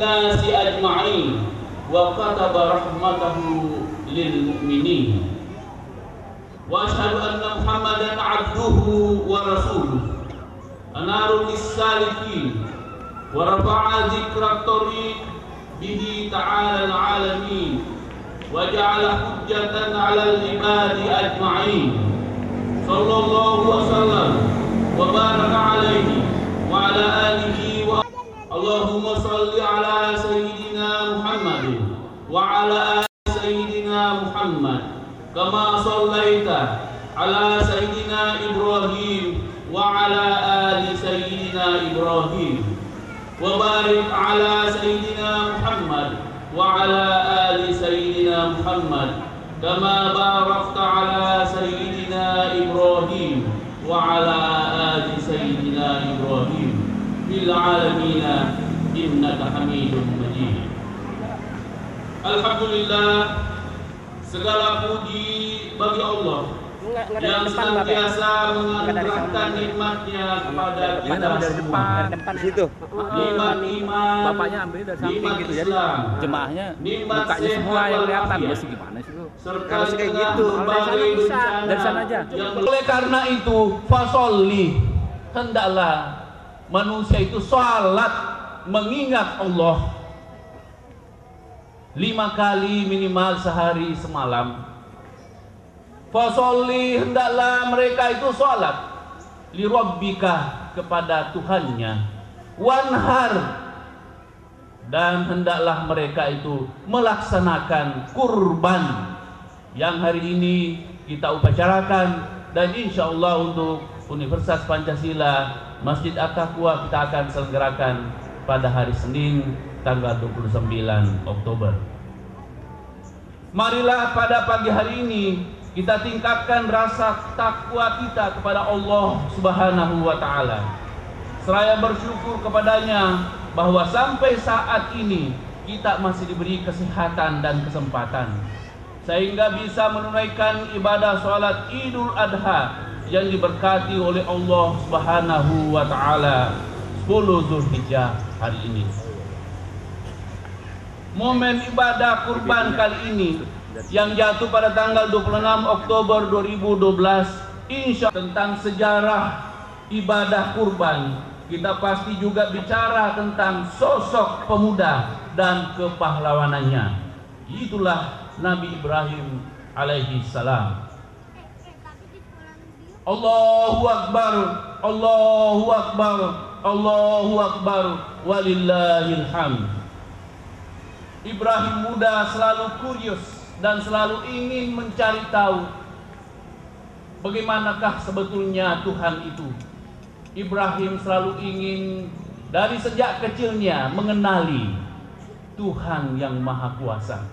nasi ajma'in wa kataba rahmatahu lil mu'minin. Wa asyhadu anna Muhammadan abduhu wa rasuluh anarul lis-salikin wa rafa'a dzikra tariq bihi ta'ala al-alamin wa ja'ala hujjatan 'alal ibadi ajma'in. Sallallahu wasallam wa baraka alaihi wa ala alihi wa Allahumma salli ala sayyidina Muhammadin wa ala ali sayyidina Muhammad kama sallaita ala sayyidina Ibrahim wa ala ali sayyidina Ibrahim wa barik ala sayyidina Muhammad wa ala ali sayyidina Muhammad kama barakta ala sayyidina Ibrahim wa ala ali sayyidina Ibrahim fil alamin innaka Hamidum Majid. Alhamdulillah, segala puji bagi Allah yang senantiasa menganugerahkan nikmatnya kepada kita semua. Situ. Nikmat iman, Bapaknya ambil dari samping gitu, jadi Islam, jemaahnya nikmat mukanya semua sehat yang kelihatan. walafiat, Masih gimana sih lu? serta Harus kayak gitu. berbagai bencana Dari sana aja. Oleh karena itu, fasolli, hendaklah manusia itu salat mengingat Allah 5 kali minimal sehari semalam. Fasolli, hendaklah mereka itu salat li rabbika, kepada Tuhannya, wanhar, dan hendaklah mereka itu melaksanakan kurban yang hari ini kita upacarakan, dan insya Allah untuk Universitas Pancasila Masjid At-Taqwa kita akan selenggarakan pada hari Senin tanggal 29 Oktober. Marilah pada pagi hari ini kita tingkatkan rasa takwa kita kepada Allah Subhanahu wa Ta'ala, seraya bersyukur kepadanya bahwa sampai saat ini kita masih diberi kesehatan dan kesempatan sehingga bisa menunaikan ibadah sholat Idul Adha yang diberkati oleh Allah Subhanahu wa Ta'ala 10 Zulhijjah hari ini. Momen ibadah kurban kali ini yang jatuh pada tanggal 26 Oktober 2012, insya Allah tentang sejarah ibadah kurban. Kita pasti juga bicara tentang sosok pemuda dan kepahlawanannya. Itulah Nabi Ibrahim alaihi salam. Allahu Akbar, Allahu Akbar, Allahu Akbar, walillahil hamd. Ibrahim muda selalu kurius dan selalu ingin mencari tahu bagaimanakah sebetulnya Tuhan itu. Ibrahim selalu ingin dari sejak kecilnya mengenali Tuhan yang Maha Kuasa,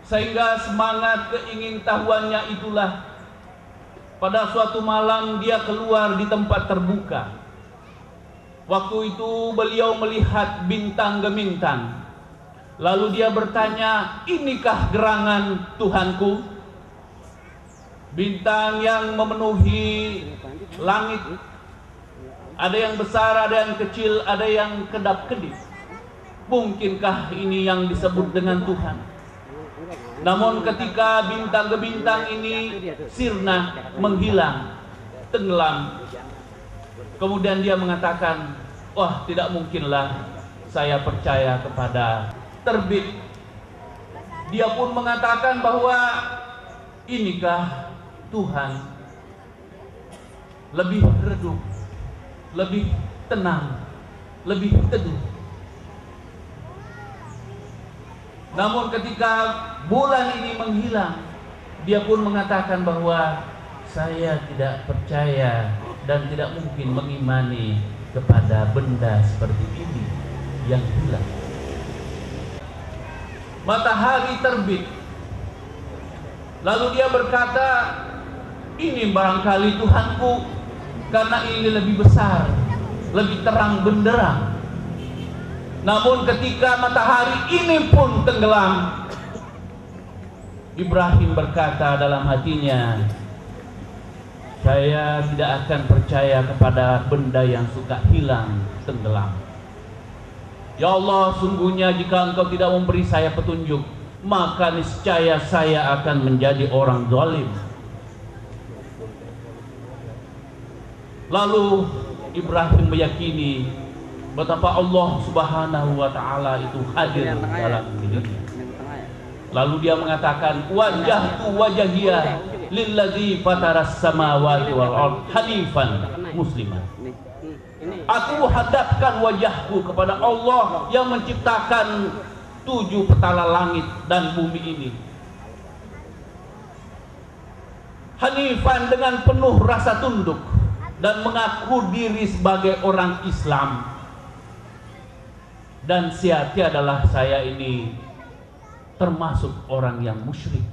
sehingga semangat keingintahuannya itulah pada suatu malam dia keluar di tempat terbuka. Waktu itu beliau melihat bintang gemintang. Lalu dia bertanya, inikah gerangan Tuhanku? Bintang yang memenuhi langit, ada yang besar, ada yang kecil, ada yang kedap-kedip. Mungkinkah ini yang disebut dengan Tuhan? Namun ketika bintang gemintang ini sirna, menghilang, tenggelam, kemudian dia mengatakan, wah, tidak mungkinlah saya percaya kepada terbit. Dia pun mengatakan bahwa inikah Tuhan? Lebih redup, lebih tenang, lebih teduh. Namun ketika bulan ini menghilang, dia pun mengatakan bahwa saya tidak percaya dan tidak mungkin mengimani kepada benda seperti ini yang hilang. Matahari terbit. Lalu dia berkata, ini barangkali Tuhanku, karena ini lebih besar, lebih terang benderang. Namun ketika matahari ini pun tenggelam, Ibrahim berkata dalam hatinya, saya tidak akan percaya kepada benda yang suka hilang, tenggelam. Ya Allah, sungguhnya jika Engkau tidak memberi saya petunjuk, maka niscaya saya akan menjadi orang zalim. Lalu Ibrahim meyakini betapa Allah Subhanahu wa Ta'ala itu hadir dalam dirinya. Lalu dia mengatakan, wajahtu wajhiya lilladzi fataras samawati wal ard hanifan musliman. Aku hadapkan wajahku kepada Allah yang menciptakan 7 petala langit dan bumi ini. Hanifan, dengan penuh rasa tunduk dan mengaku diri sebagai orang Islam. Dan tiadalah saya ini termasuk orang yang musyrik.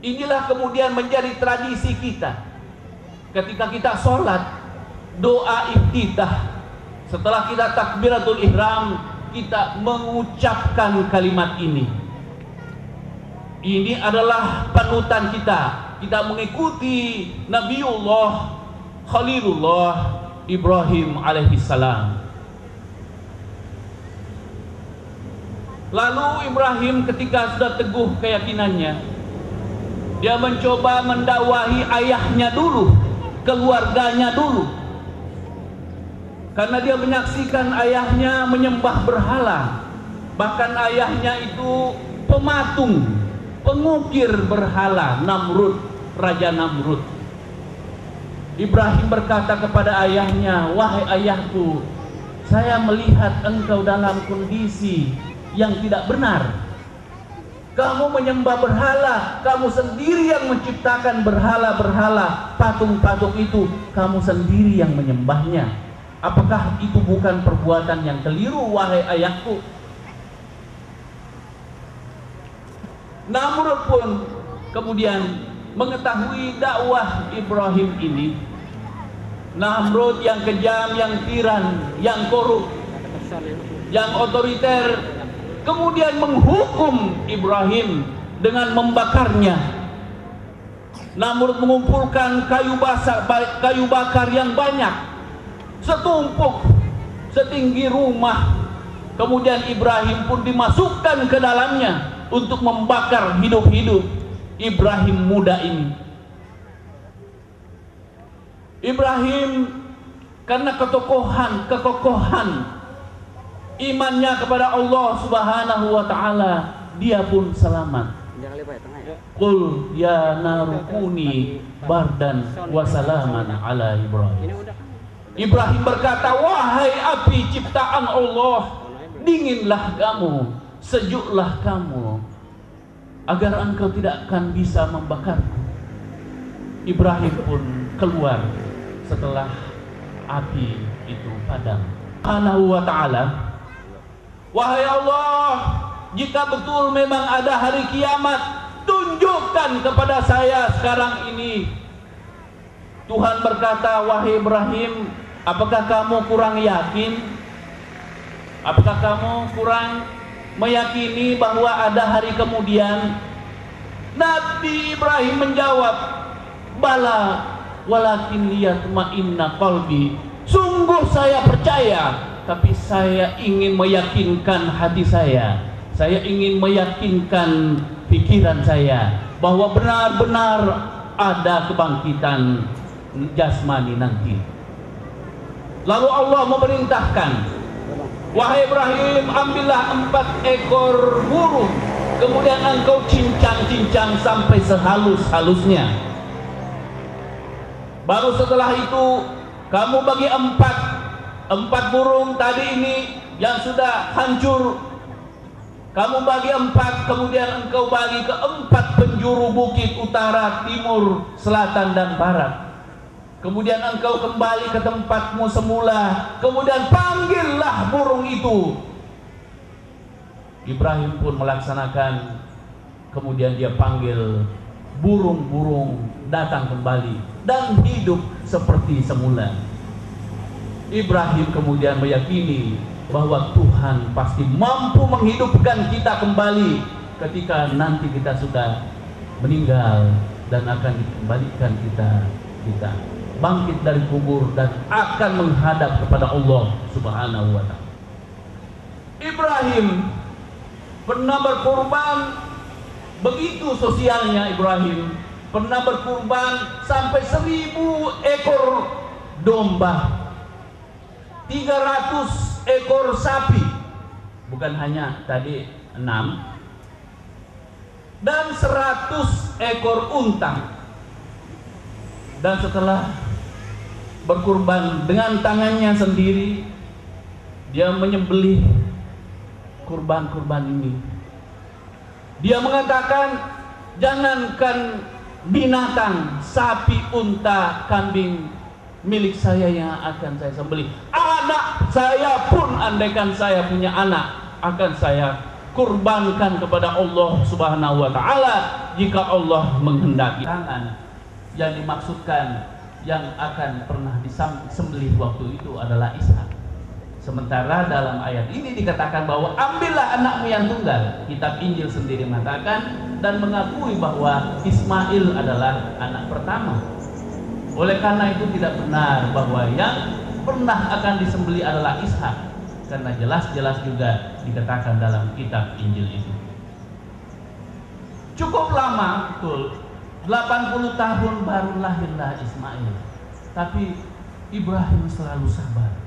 Inilah kemudian menjadi tradisi kita. Ketika kita sholat, doa iftitah, setelah kita takbiratul ihram, kita mengucapkan kalimat ini. Ini adalah panutan kita. Kita mengikuti Nabiullah Khalilullah Ibrahim alaihissalam. Lalu Ibrahim ketika sudah teguh keyakinannya, dia mencoba mendakwahi ayahnya dulu, keluarganya dulu. Karena dia menyaksikan ayahnya menyembah berhala. Bahkan ayahnya itu pematung, pengukir berhala, Namrud, Raja Namrud. Ibrahim berkata kepada ayahnya, wahai ayahku, saya melihat engkau dalam kondisi yang tidak benar. Kamu menyembah berhala, kamu sendiri yang menciptakan berhala-berhala, patung-patung itu, kamu sendiri yang menyembahnya. Apakah itu bukan perbuatan yang keliru, wahai ayahku? Namrud pun kemudian mengetahui dakwah Ibrahim ini. Namrud yang kejam, yang tiran, yang korup, yang otoriter, kemudian menghukum Ibrahim dengan membakarnya. Namrud mengumpulkan kayu bakar yang banyak, setumpuk setinggi rumah. Kemudian Ibrahim pun dimasukkan ke dalamnya untuk membakar hidup-hidup Ibrahim muda ini. Ibrahim karena kekokohan imannya kepada Allah Subhanahu wa Ta'ala, dia pun selamat. Qul ya narukuni bardan wa salaman ala Ibrahim. Ibrahim berkata, wahai api ciptaan Allah, dinginlah kamu, sejuklah kamu, agar engkau tidak akan bisa membakarku. Ibrahim pun keluar setelah api itu padam. Subhanahu wa Ta'ala, wahai Allah, jika betul memang ada hari kiamat, tunjukkan kepada saya sekarang ini. Tuhan berkata, wahai Ibrahim, apakah kamu kurang yakin? Apakah kamu kurang meyakini bahwa ada hari kemudian? Nabi Ibrahim menjawab, bala walakin liyatma'inna qalbi. Sungguh saya percaya, tapi saya ingin meyakinkan hati saya. Saya ingin meyakinkan pikiran saya bahwa benar-benar ada kebangkitan jasmani nanti. Lalu Allah memerintahkan, wahai Ibrahim, ambillah 4 ekor burung, kemudian engkau cincang-cincang sampai sehalus-halusnya. Baru setelah itu kamu bagi 4 burung tadi ini yang sudah hancur, kamu bagi 4, kemudian engkau bagi ke 4 penjuru bukit, utara, timur, selatan, dan barat. Kemudian engkau kembali ke tempatmu semula, kemudian panggillah burung itu. Ibrahim pun melaksanakan, kemudian dia panggil burung-burung datang kembali dan hidup seperti semula. Ibrahim kemudian meyakini bahwa Tuhan pasti mampu menghidupkan kita kembali ketika nanti kita sudah meninggal dan akan dikembalikan kita bangkit dari kubur dan akan menghadap kepada Allah Subhanahu wa Ta'ala. Ibrahim pernah berkorban, begitu sosialnya Ibrahim, pernah berkorban sampai 1000 ekor domba, 300 ekor sapi, bukan hanya tadi 6, dan 100 ekor unta. Dan setelah berkurban dengan tangannya sendiri, dia menyembelih kurban-kurban ini. Dia mengatakan, jangankan binatang, sapi, unta, kambing milik saya yang akan saya sembelih, anak saya pun, andaikan saya punya anak, akan saya kurbankan kepada Allah Subhanahu wa Ta'ala jika Allah menghendaki. Tangan yang dimaksudkan yang akan pernah disembelih waktu itu adalah Ishak. Sementara dalam ayat ini dikatakan bahwa ambillah anakmu yang tunggal. Kitab Injil sendiri mengatakan dan mengakui bahwa Ismail adalah anak pertama. Oleh karena itu tidak benar bahwa yang pernah akan disembelih adalah Ishak, karena jelas-jelas juga dikatakan dalam kitab Injil itu. Cukup lama, betul, 80 tahun baru lahirlah Ismail. Tapi Ibrahim selalu sabar.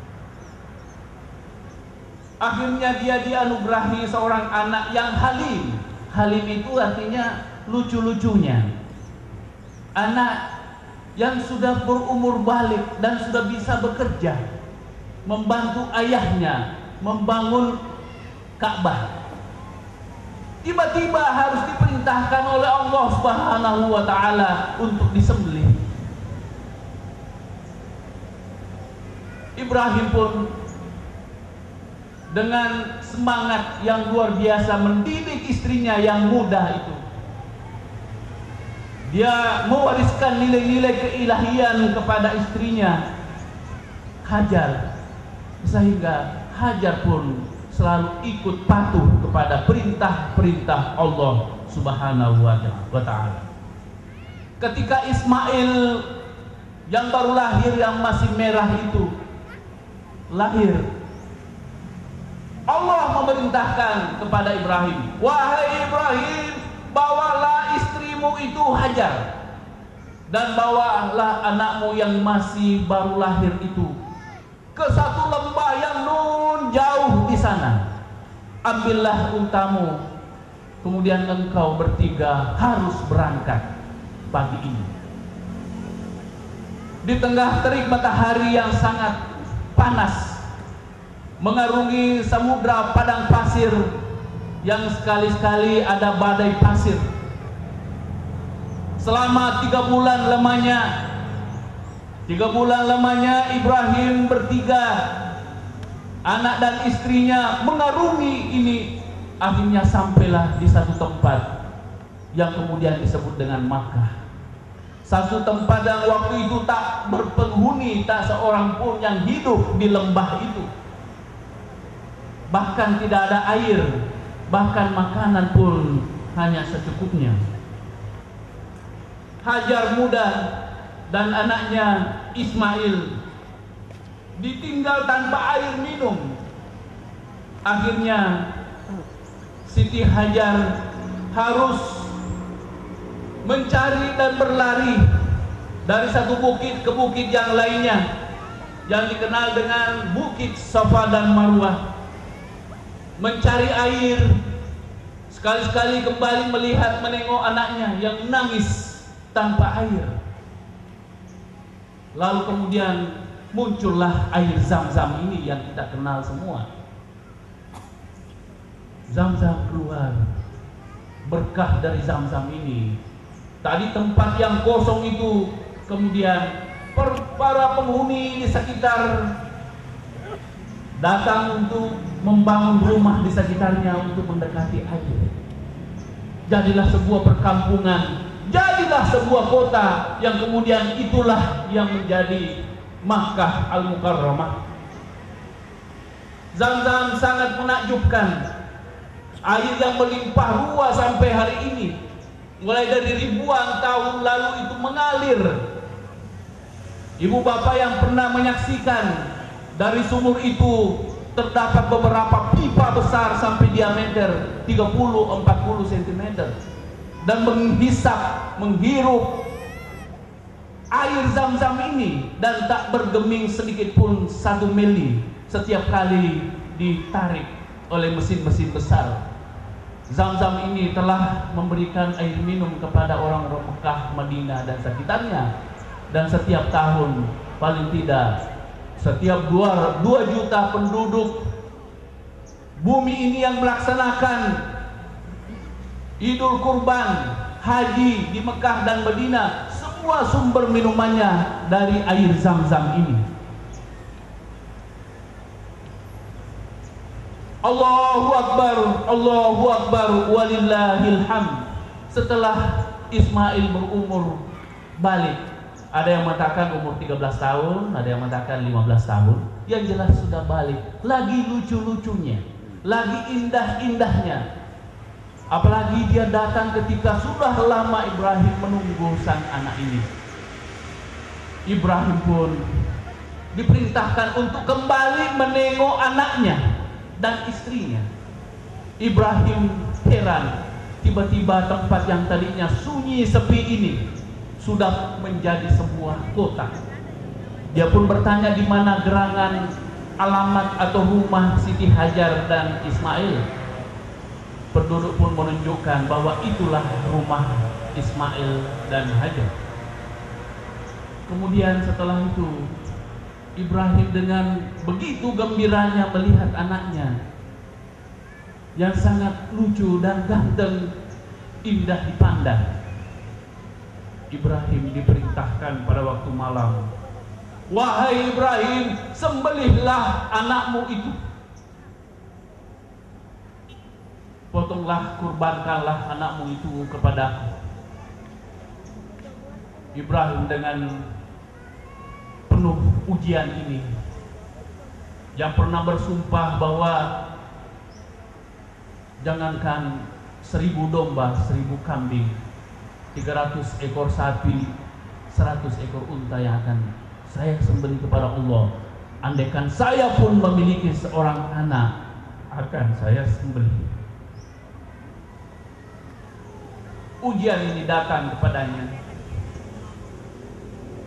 Akhirnya dia dianugerahi seorang anak yang halim. Halim itu artinya lucu-lucunya. Anak yang sudah berumur balik dan sudah bisa bekerja, membantu ayahnya membangun Ka'bah. Tiba-tiba harus diperintahkan oleh Allah Subhanahu wa Ta'ala untuk disembelih. Ibrahim pun dengan semangat yang luar biasa mendidik istrinya yang muda itu. Dia mewariskan nilai-nilai keilahian kepada istrinya Hajar, sehingga Hajar pun selalu ikut patuh kepada perintah-perintah Allah Subhanahu wa Ta'ala. Ketika Ismail yang baru lahir, yang masih merah itu lahir, Allah memerintahkan kepada Ibrahim, wahai Ibrahim, bawalah istrimu itu Hajar, dan bawalah anakmu yang masih baru lahir itu ke satu lembah yang nun jauh di sana. Ambillah untamu, kemudian engkau bertiga harus berangkat pagi ini. Di tengah terik matahari yang sangat panas, mengarungi samudra padang pasir yang sekali-sekali ada badai pasir. Selama 3 bulan lamanya, 3 bulan lamanya Ibrahim bertiga, anak dan istrinya, mengarungi ini. Akhirnya sampailah di satu tempat yang kemudian disebut dengan Makkah. Satu tempat yang waktu itu tak berpenghuni, tak seorang pun yang hidup di lembah itu. Bahkan tidak ada air, bahkan makanan pun hanya secukupnya. Hajar muda dan anaknya Ismail ditinggal tanpa air minum. Akhirnya Siti Hajar harus mencari dan berlari dari satu bukit ke bukit yang lainnya, yang dikenal dengan Bukit Safa dan Marwah, mencari air. Sekali-sekali kembali melihat, menengok anaknya yang menangis tanpa air. Lalu kemudian muncullah air Zam-Zam ini yang kita kenal semua. Zam-Zam keluar, berkah dari Zam-Zam ini. Tadi tempat yang kosong itu kemudian para penghuni di sekitar datang untuk membangun rumah di sekitarnya untuk mendekati air. Jadilah sebuah perkampungan, jadilah sebuah kota yang kemudian itulah yang menjadi Makkah Al-Mukarramah. Zam-Zam sangat menakjubkan. Air yang melimpah ruah sampai hari ini, mulai dari ribuan tahun lalu itu mengalir. Ibu bapak yang pernah menyaksikan, dari sumur itu terdapat beberapa pipa pipa besar sampai diameter 30-40 cm dan menghirup air Zam-Zam ini dan tak bergeming sedikit pun 1 mili setiap kali ditarik oleh mesin-mesin besar. Zam-Zam ini telah memberikan air minum kepada orang-orang Mekah, Madinah dan sekitarnya, dan setiap tahun paling tidak setiap 2 juta penduduk bumi ini yang melaksanakan Idul Kurban, haji di Mekah dan Madinah, semua sumber minumannya dari air Zam-Zam ini. Allahu Akbar, Allahu Akbar, walillahil hamd. Setelah Ismail berumur balik, ada yang mengatakan umur 13 tahun, ada yang mengatakan 15 tahun, yang jelas sudah balik. Lagi lucu-lucunya, lagi indah-indahnya. Apalagi dia datang ketika sudah lama Ibrahim menunggu sang anak ini. Ibrahim pun diperintahkan untuk kembali menengok anaknya dan istrinya. Ibrahim heran, tiba-tiba tempat yang tadinya sunyi sepi ini sudah menjadi sebuah kota. Dia pun bertanya di mana gerangan alamat atau rumah Siti Hajar dan Ismail. Penduduk pun menunjukkan bahwa itulah rumah Ismail dan Hajar. Kemudian setelah itu Ibrahim dengan begitu gembiranya melihat anaknya yang sangat lucu dan ganteng, indah dipandang. Ibrahim diperintahkan pada waktu malam, "Wahai Ibrahim, sembelihlah anakmu itu. Potonglah, kurbankanlah anakmu itu kepadaku." Ibrahim dengan penuh ujian ini, yang pernah bersumpah bahwa jangankan 1000 domba, 1000 kambing, 300 ekor sapi, 100 ekor unta yang akan saya sembelih kepada Allah, andaikan saya pun memiliki seorang anak, akan saya sembelih. Ujian ini datang kepadanya.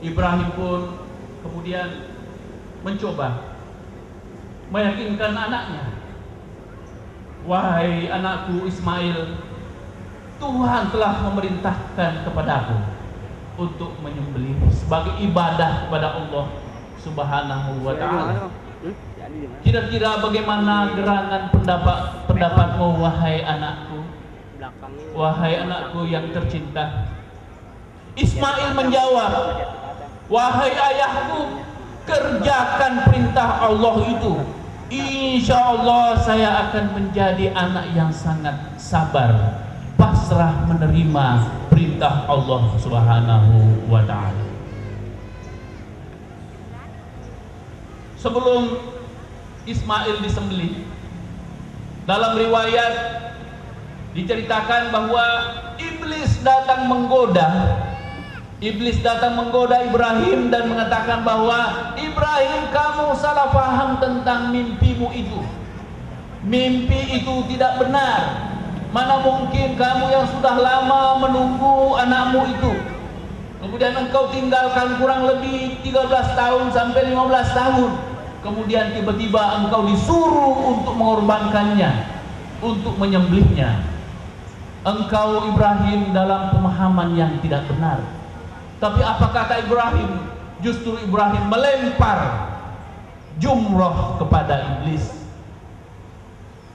Ibrahim pun kemudian mencoba meyakinkan anaknya, "Wahai anakku Ismail, Tuhan telah memerintahkan kepadaku untuk menyembelih sebagai ibadah kepada Allah Subhanahu wa ta'ala. Kira-kira bagaimana gerangan pendapatmu wahai anakku? Wahai anakku yang tercinta?" Ismail menjawab, "Wahai ayahku, kerjakan perintah Allah itu. Insya Allah saya akan menjadi anak yang sangat sabar, pasrah menerima perintah Allah Subhanahu wa ta'ala." Sebelum Ismail disembelih, dalam riwayat diceritakan bahwa iblis datang menggoda Ibrahim dan mengatakan bahwa, "Ibrahim, kamu salah paham tentang mimpimu itu. Mimpi itu tidak benar. Mana mungkin kamu yang sudah lama menunggu anakmu itu, kemudian engkau tinggalkan kurang lebih 13 tahun sampai 15 tahun, kemudian tiba-tiba engkau disuruh untuk mengorbankannya, untuk menyembelihnya. Engkau Ibrahim dalam pemahaman yang tidak benar." Tapi apa kata Ibrahim? Justru Ibrahim melempar jumrah kepada iblis.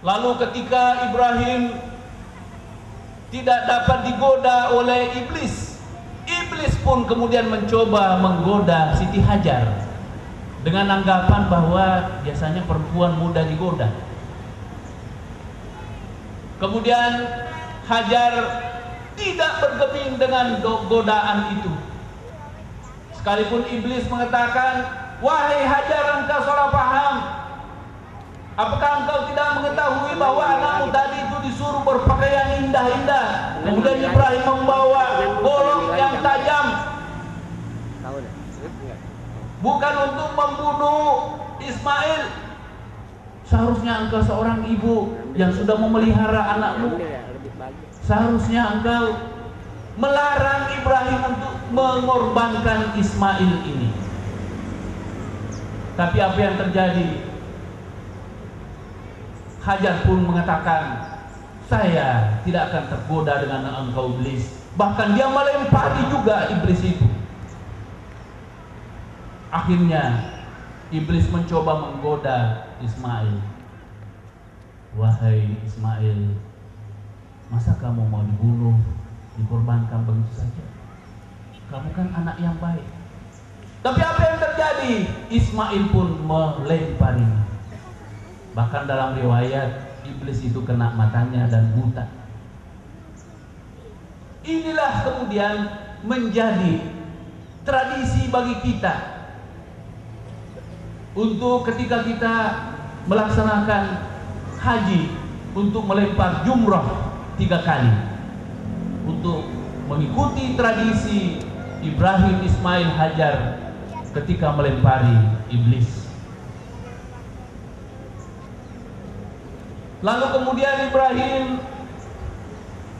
Lalu ketika Ibrahim tidak dapat digoda oleh iblis, iblis pun kemudian mencoba menggoda Siti Hajar dengan anggapan bahwa biasanya perempuan mudah digoda. Kemudian Hajar tidak bergeming dengan godaan itu. Sekalipun iblis mengatakan, "Wahai Hajar, engkau salah paham. Apakah engkau tidak mengetahui bahwa anakmu tadi itu disuruh berpakaian indah-indah, kemudian Ibrahim membawa golok yang tajam, bukan untuk membunuh Ismail, Seharusnya engkau seorang ibu yang sudah memelihara anakmu, seharusnya engkau melarang Ibrahim untuk mengorbankan Ismail ini. Tapi apa yang terjadi? Hajar pun mengatakan, saya tidak akan tergoda dengan engkau iblis. Bahkan dia melempari juga iblis itu. Akhirnya iblis mencoba menggoda Ismail. Wahai Ismail, masa kamu mau dibunuh, dikorbankan begitu saja? Kamu kan anak yang baik. Tapi apa yang terjadi? Ismail pun melemparinya. Bahkan dalam riwayat, iblis itu kena matanya dan buta. Inilah kemudian menjadi tradisi bagi kita untuk ketika kita melaksanakan haji, untuk melempar jumrah 3 kali, untuk mengikuti tradisi Ibrahim, Ismail, Hajar ketika melempari iblis. Lalu kemudian Ibrahim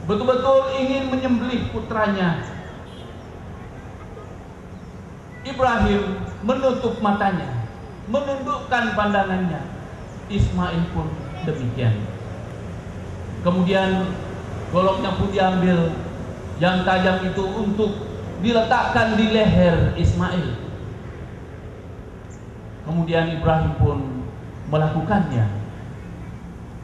betul-betul ingin menyembelih putranya. Ibrahim menutup matanya, menundukkan pandangannya. Ismail pun demikian. Kemudian goloknya pun diambil, yang tajam itu untuk diletakkan di leher Ismail. Kemudian Ibrahim pun melakukannya.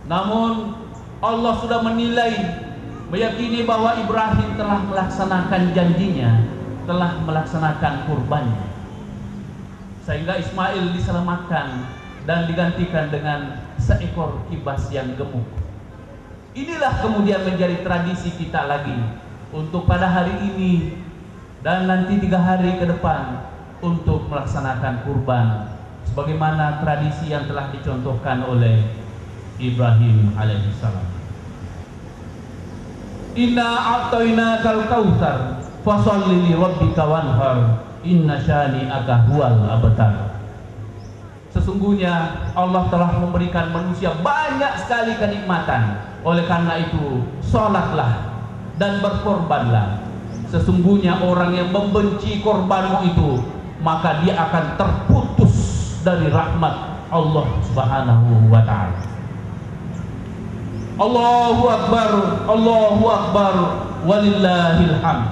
Namun Allah sudah menilai, meyakini bahwa Ibrahim telah melaksanakan janjinya, telah melaksanakan kurbannya, sehingga Ismail diselamatkan dan digantikan dengan seekor kibas yang gemuk. Inilah kemudian menjadi tradisi kita lagi untuk pada hari ini dan nanti 3 hari ke depan untuk melaksanakan kurban sebagaimana tradisi yang telah dicontohkan oleh Ibrahim alaihissalam. Inna a'tainakal kautsar fasholli li rabbika wanhar inna syani'aka huwal abtar. Sesungguhnya Allah telah memberikan manusia banyak sekali kenikmatan. Oleh karena itu, sholatlah dan berkorbanlah. Sesungguhnya orang yang membenci korbanmu itu, maka dia akan terputus dari rahmat Allah Subhanahu wa ta'ala. Allahu Akbar, Allahu Akbar, walillahil hamd.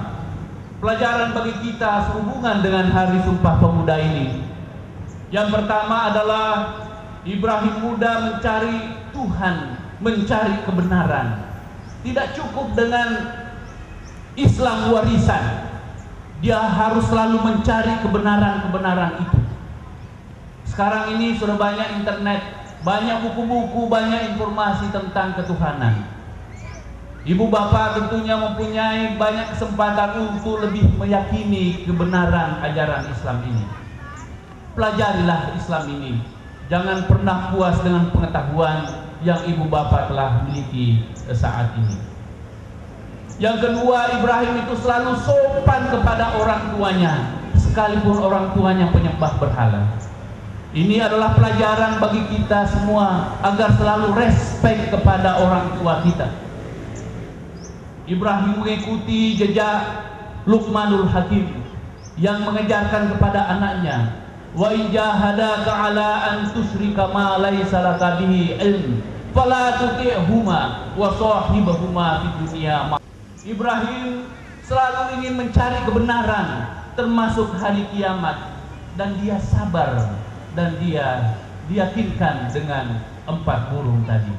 Pelajaran bagi kita sehubungan dengan Hari Sumpah Pemuda ini. Yang pertama adalah Ibrahim muda mencari Tuhan, mencari kebenaran. Tidak cukup dengan Islam warisan. Dia harus selalu mencari kebenaran-kebenaran itu. Sekarang ini sudah banyak internet, banyak buku-buku, banyak informasi tentang ketuhanan. Ibu bapak tentunya mempunyai banyak kesempatan untuk lebih meyakini kebenaran ajaran Islam ini. Pelajarilah Islam ini. Jangan pernah puas dengan pengetahuan yang ibu bapak telah miliki saat ini. Yang kedua, Ibrahim itu selalu sopan kepada orang tuanya, sekalipun orang tuanya penyembah berhala. Ini adalah pelajaran bagi kita semua agar selalu respek kepada orang tua kita. Ibrahim mengikuti jejak Luqmanul Hakim yang mengajarkan kepada anaknya, wa in jahadaka ala an tusyrika ma laysa laka bihi ilm fala tuti'huma wa sahibhuma fid dunya. Ibrahim selalu ingin mencari kebenaran termasuk hari kiamat, dan dia sabar dan dia diyakinkan dengan 4 burung tadi.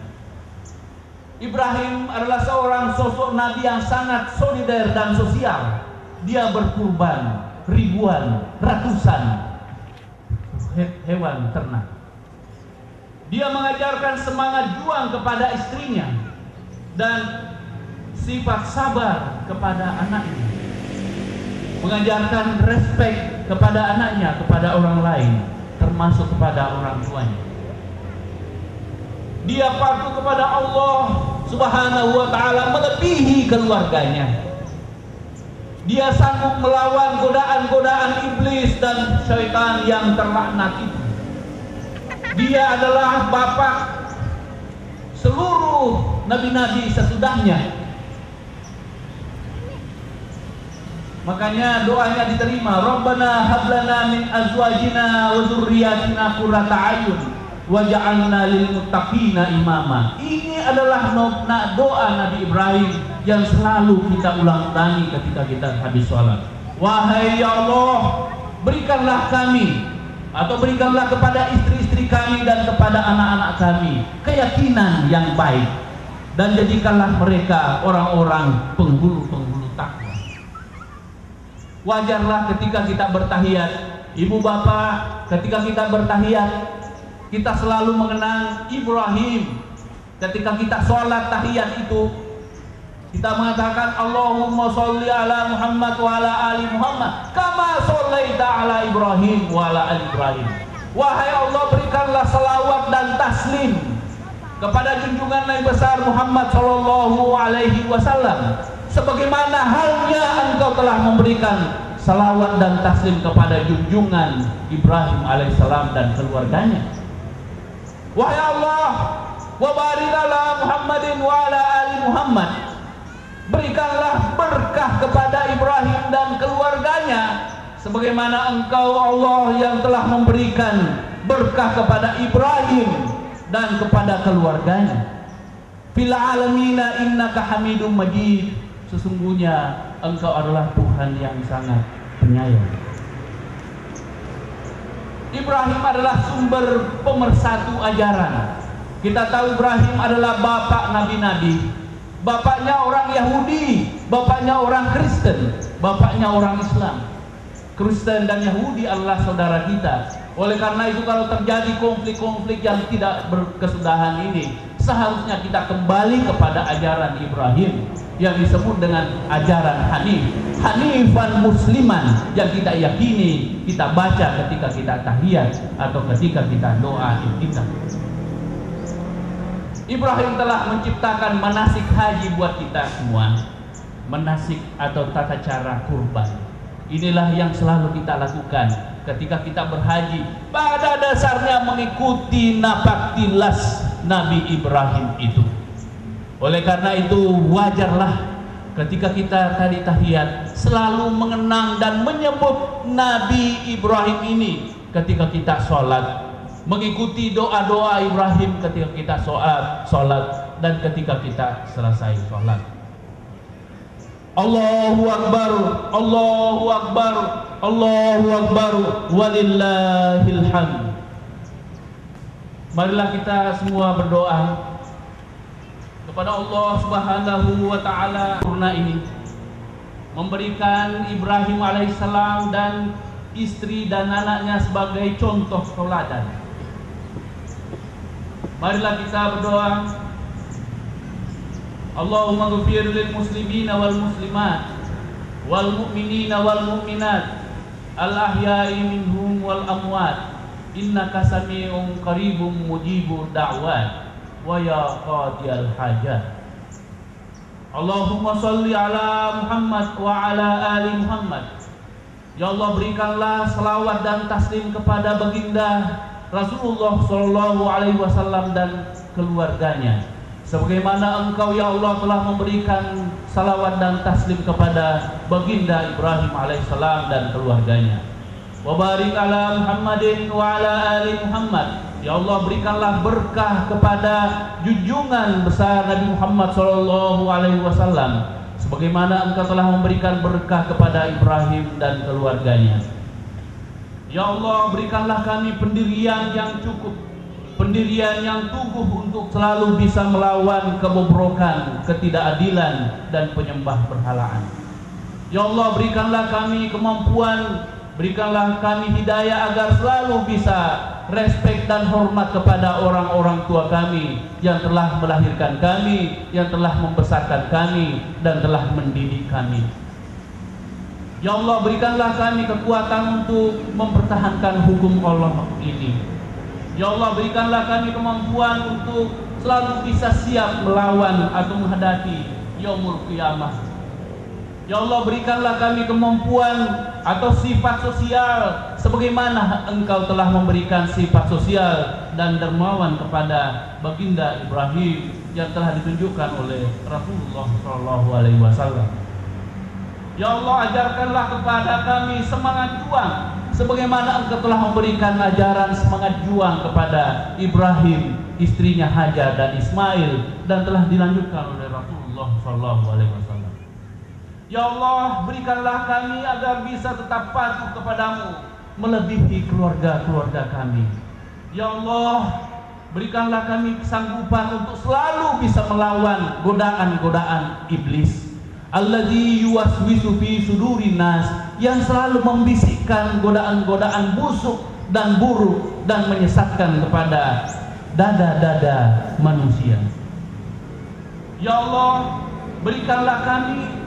Ibrahim adalah seorang sosok nabi yang sangat solider dan sosial. Dia berkurban ribuan, ratusan hewan ternak. Dia mengajarkan semangat juang kepada istrinya dan sifat sabar kepada anaknya. Mengajarkan respek kepada anaknya, kepada orang lain, termasuk kepada orang tuanya. Dia patuh kepada Allah Subhanahu wa ta'ala melebihi keluarganya. Dia sanggup melawan godaan-godaan iblis dan syaitan yang terlaknat itu. Dia adalah bapak seluruh nabi-nabi sesudahnya. Makanya doanya diterima. Rabbana hablana min azwajina wa dzurriyyatina qurrata a'yun waj'alna lil muttaqina imama. Ini adalah doa Nabi Ibrahim yang selalu kita ulang-ulangi ketika kita habis sholat. Wahai ya Allah, berikanlah kami atau berikanlah kepada istri-istri kami dan kepada anak-anak kami keyakinan yang baik, dan jadikanlah mereka orang-orang penghulu-penghulu takwa. Wajarlah ketika kita bertahiyat, ibu bapak, ketika kita bertahiyat, kita selalu mengenang Ibrahim. Ketika kita sholat tahiyat itu, kita mengatakan Allahumma sholli ala Muhammad wa ala ali Muhammad kama shollaita ala Ibrahim wa ala ali Ibrahim. Wahai Allah, berikanlah salawat dan taslim kepada junjungan Nabi besar Muhammad sallallahu alaihi wasallam, sebagaimana halnya engkau telah memberikan salawat dan taslim kepada junjungan Ibrahim alaihissalam dan keluarganya. Wahai Allah, wa barik ala Muhammadin wa ala ali Muhammad, berikanlah berkah kepada Ibrahim dan keluarganya, sebagaimana engkau Allah yang telah memberikan berkah kepada Ibrahim dan kepada keluarganya. Fil alamina innaka hamidum majid, sesungguhnya engkau adalah Tuhan yang sangat penyayang. Ibrahim adalah sumber pemersatu ajaran. Kita tahu Ibrahim adalah bapak nabi-nabi. Bapaknya orang Yahudi, bapaknya orang Kristen, bapaknya orang Islam. Kristen dan Yahudi adalah saudara kita. Oleh karena itu, kalau terjadi konflik-konflik yang tidak berkesudahan ini, seharusnya kita kembali kepada ajaran Ibrahim yang disebut dengan ajaran Hanif, Hanifan Musliman, yang kita yakini, kita baca ketika kita tahiyat atau ketika kita doa iftitah. Ibrahim telah menciptakan manasik haji buat kita semua. Manasik atau tata cara kurban, inilah yang selalu kita lakukan ketika kita berhaji. Pada dasarnya mengikuti napak tilas Nabi Ibrahim itu. Oleh karena itu, wajarlah ketika kita tadi tahiyat selalu mengenang dan menyebut Nabi Ibrahim ini ketika kita sholat, mengikuti doa-doa Ibrahim ketika kita sholat dan ketika kita selesai sholat. Allahu Akbar, Allahu Akbar, Allahu Akbar, walillahil hamd. Marilah kita semua berdoa kepada Allah Subhanahu wa ta'ala sempurna ini, memberikan Ibrahim alaihissalam dan istri dan anaknya sebagai contoh tauladan. Marilah kita berdoa, Allahumma ghfir lil muslimina wal muslimat wal mu'minina wal mu'minat al ahya'i minhum wal amwat innaka sami'un qaribun mujibud da'wat wa ya qadiyal hajat. Allahumma sholli ala Muhammad wa ala ali Muhammad. Ya Allah, berikanlah selawat dan taslim kepada baginda Rasulullah sallallahu alaihi wasallam dan keluarganya, sebagaimana engkau ya Allah telah memberikan salawat dan taslim kepada baginda Ibrahim alaihissalam dan keluarganya. Wa barik ala Muhammadin wa ala ali Muhammad. Ya Allah, berikanlah berkah kepada junjungan besar Nabi Muhammad sallallahu alaihi wasallam, sebagaimana engkau telah memberikan berkah kepada Ibrahim dan keluarganya. Ya Allah, berikanlah kami pendirian yang cukup, pendirian yang teguh untuk selalu bisa melawan kebobrokan, ketidakadilan dan penyembah berhalaan. Ya Allah, berikanlah kami kemampuan, berikanlah kami hidayah agar selalu bisa respek dan hormat kepada orang-orang tua kami yang telah melahirkan kami, yang telah membesarkan kami dan telah mendidik kami. Ya Allah, berikanlah kami kekuatan untuk mempertahankan hukum Allah ini. Ya Allah, berikanlah kami kemampuan untuk selalu bisa siap melawan atau menghadapi yaumul qiyamah. Ya Allah, berikanlah kami kemampuan atau sifat sosial sebagaimana Engkau telah memberikan sifat sosial dan dermawan kepada baginda Ibrahim yang telah ditunjukkan oleh Rasulullah SAW. Ya Allah, ajarkanlah kepada kami semangat juang sebagaimana Engkau telah memberikan ajaran semangat juang kepada Ibrahim, istrinya Hajar dan Ismail, dan telah dilanjutkan oleh Rasulullah SAW. Ya Allah, berikanlah kami agar bisa tetap patuh kepadamu melebihi keluarga-keluarga kami. Ya Allah, berikanlah kami kesanggupan untuk selalu bisa melawan godaan-godaan iblis. Alladzi yuwaswisu fi sudurin nas, yang selalu membisikkan godaan-godaan busuk dan buruk dan menyesatkan kepada dada-dada manusia. Ya Allah, berikanlah kami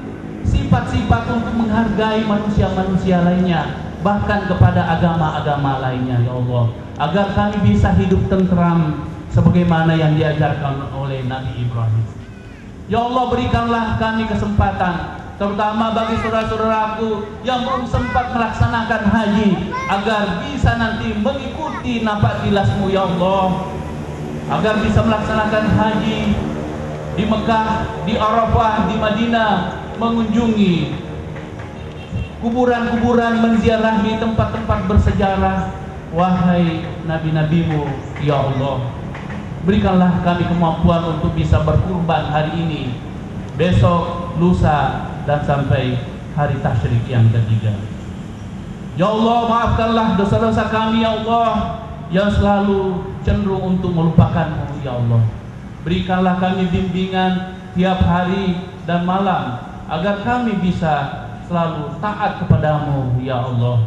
sifat-sifat untuk menghargai manusia-manusia lainnya, bahkan kepada agama-agama lainnya, ya Allah, agar kami bisa hidup tentram sebagaimana yang diajarkan oleh Nabi Ibrahim. Ya Allah, berikanlah kami kesempatan, terutama bagi saudara-saudaraku yang belum sempat melaksanakan haji, agar bisa nanti mengikuti napak tilasmu, ya Allah, agar bisa melaksanakan haji di Mekah, di Arafah, di Madinah, mengunjungi kuburan-kuburan, menziarahi tempat-tempat bersejarah. Wahai nabi-nabimu, ya Allah, berikanlah kami kemampuan untuk bisa berkurban hari ini, besok, lusa, dan sampai hari tasyrik yang ketiga. Ya Allah, maafkanlah dosa-dosa kami, ya Allah, yang selalu cenderung untuk melupakanmu, ya Allah. Berikanlah kami bimbingan tiap hari dan malam, agar kami bisa selalu taat kepadamu, ya Allah.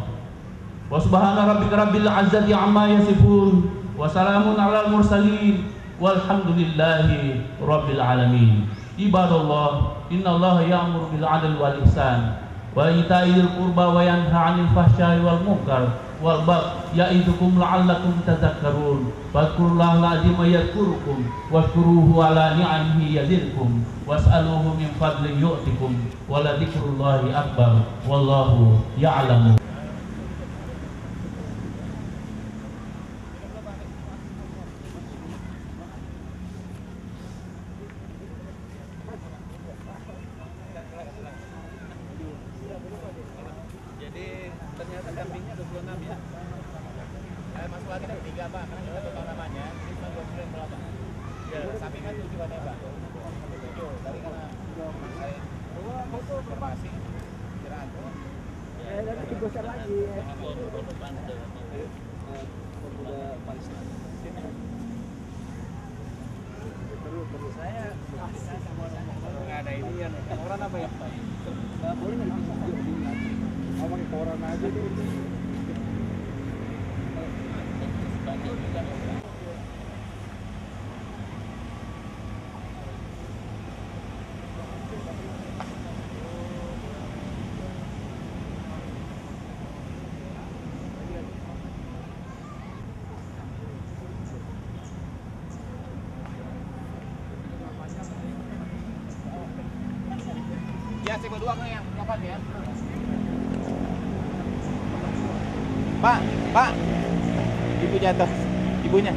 Wa subhana rabbika rabbil izzati amma yasifun, wa salamun alal mursalin, walhamdulillahi rabbil alamin. Ibadallah, innallaha ya'muru bil 'adli wal ihsan wa ita'i dzil qurba wa yanha 'anil fahsya'i wal munkar wal baghi ya'idukum la'allakum tadhakkarun. Fadhkurullahal 'azima yadhkurukum washkuruhu 'ala ni'amihi yazidkum was'aluhu min fadlihi yu'tikum wa la dzikrullahi akbar wallahu ya'lamu. Jadi ternyata kambingnya 26 ya. Masuk lagi dari 3 Pak, karena kita total namanya ini cuma 2 bulan berapa? Ya, sapi kan 7 Pak ya Pak. 7. Tadi karena saya informasi kira-kira ya nanti digosok lagi ya. Terus saya nggak ada ini yang orang apa ya Pak? Nggak boleh nggak bisa mau pakai koran aja tuh. Ya, si berdua kan yang kapan ya? Pak, ibu jatuh, ibunya.